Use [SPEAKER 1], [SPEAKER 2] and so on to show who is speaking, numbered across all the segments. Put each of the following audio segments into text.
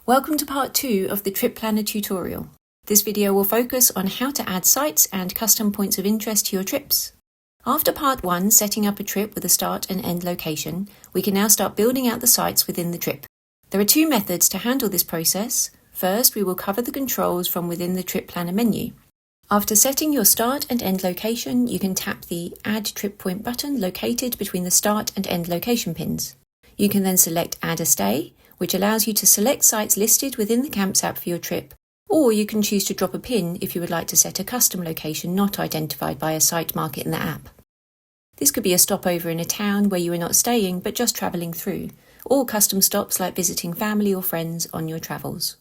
[SPEAKER 1] Welcome to part 2 of the Trip Planner tutorial. This video will focus on how to add sites and custom points of interest to your trips. After part 1, setting up a trip with a start and end location, we can now start building out the sites within the trip. There are 2 methods to handle this process. First, we will cover the controls from within the Trip Planner menu. After setting your start and end location, you can tap the Add Trip Point button located between the start and end location pins. You can then select Add a Stay, which allows you to select sites listed within the Camps app for your trip, or you can choose to drop a pin if you would like to set a custom location not identified by a site market in the app. This could be a stopover in a town where you are not staying but just travelling through, or custom stops like visiting family or friends on your travels.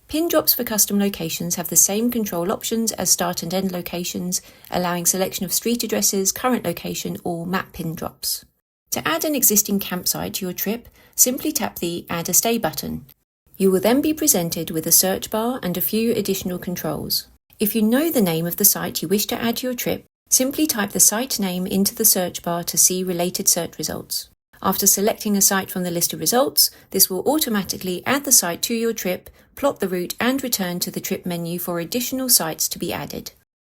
[SPEAKER 1] Pin drops for custom locations have the same control options as start and end locations, allowing selection of street addresses, current location, or map pin drops. To add an existing campsite to your trip, simply tap the Add a Stay button. You will then be presented with a search bar and a few additional controls. If you know the name of the site you wish to add to your trip, simply type the site name into the search bar to see related search results. After selecting a site from the list of results, this will automatically add the site to your trip, plot the route and return to the trip menu for additional sites to be added.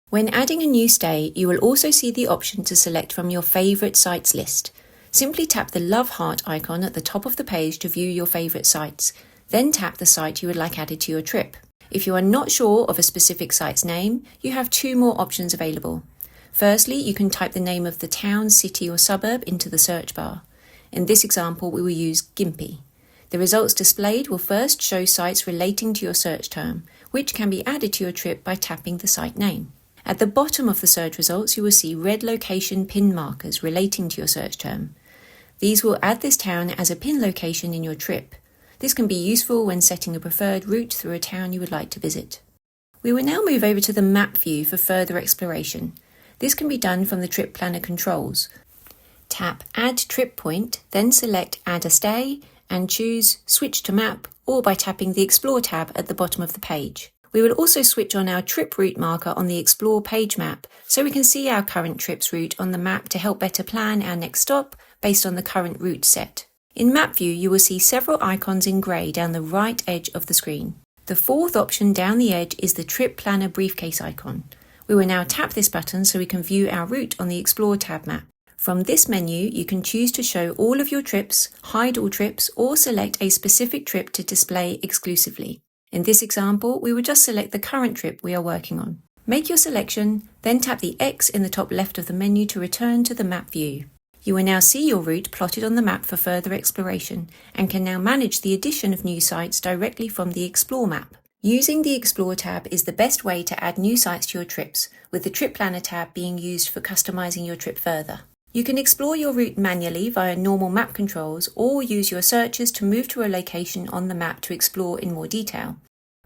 [SPEAKER 1] When adding a new stay, you will also see the option to select from your favourite sites list. Simply tap the love heart icon at the top of the page to view your favourite sites, then tap the site you would like added to your trip. If you are not sure of a specific site's name, you have 2 more options available. Firstly, you can type the name of the town, city or suburb into the search bar. In this example, we will use Gympie. The results displayed will first show sites relating to your search term, which can be added to your trip by tapping the site name. At the bottom of the search results, you will see red location pin markers relating to your search term. These will add this town as a pin location in your trip. This can be useful when setting a preferred route through a town you would like to visit. We will now move over to the map view for further exploration. This can be done from the Trip Planner controls. Tap Add Trip Point, then select Add a Stay and choose Switch to Map, or by tapping the Explore tab at the bottom of the page. We will also switch on our trip route marker on the Explore page map so we can see our current trip's route on the map to help better plan our next stop based on the current route set. In Map View, you will see several icons in grey down the right edge of the screen. The 4th option down the edge is the Trip Planner briefcase icon. We will now tap this button so we can view our route on the Explore tab map. From this menu, you can choose to show all of your trips, hide all trips, or select a specific trip to display exclusively. In this example, we will just select the current trip we are working on. Make your selection, then tap the X in the top left of the menu to return to the map view. You will now see your route plotted on the map for further exploration and can now manage the addition of new sites directly from the Explore map. Using the Explore tab is the best way to add new sites to your trips, with the Trip Planner tab being used for customizing your trip further. You can explore your route manually via normal map controls or use your searches to move to a location on the map to explore in more detail.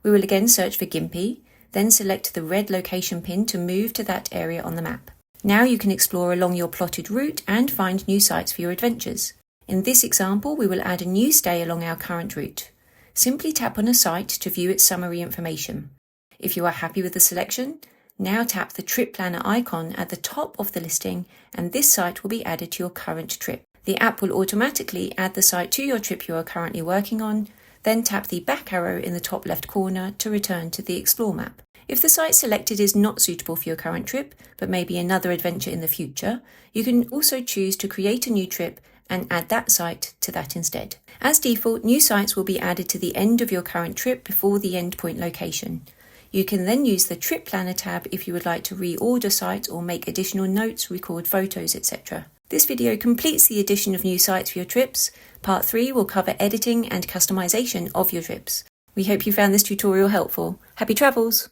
[SPEAKER 1] We will again search for Gympie, then select the red location pin to move to that area on the map. Now you can explore along your plotted route and find new sites for your adventures. In this example, we will add a new stay along our current route. Simply tap on a site to view its summary information. If you are happy with the selection, now tap the Trip Planner icon at the top of the listing and this site will be added to your current trip. The app will automatically add the site to your trip you are currently working on, then tap the back arrow in the top left corner to return to the Explore map. If the site selected is not suitable for your current trip, but maybe another adventure in the future, you can also choose to create a new trip and add that site to that instead. As default, new sites will be added to the end of your current trip before the endpoint location. You can then use the Trip Planner tab if you would like to reorder sites or make additional notes, record photos, etc. This video completes the addition of new sites for your trips. Part 3 will cover editing and customization of your trips. We hope you found this tutorial helpful. Happy travels!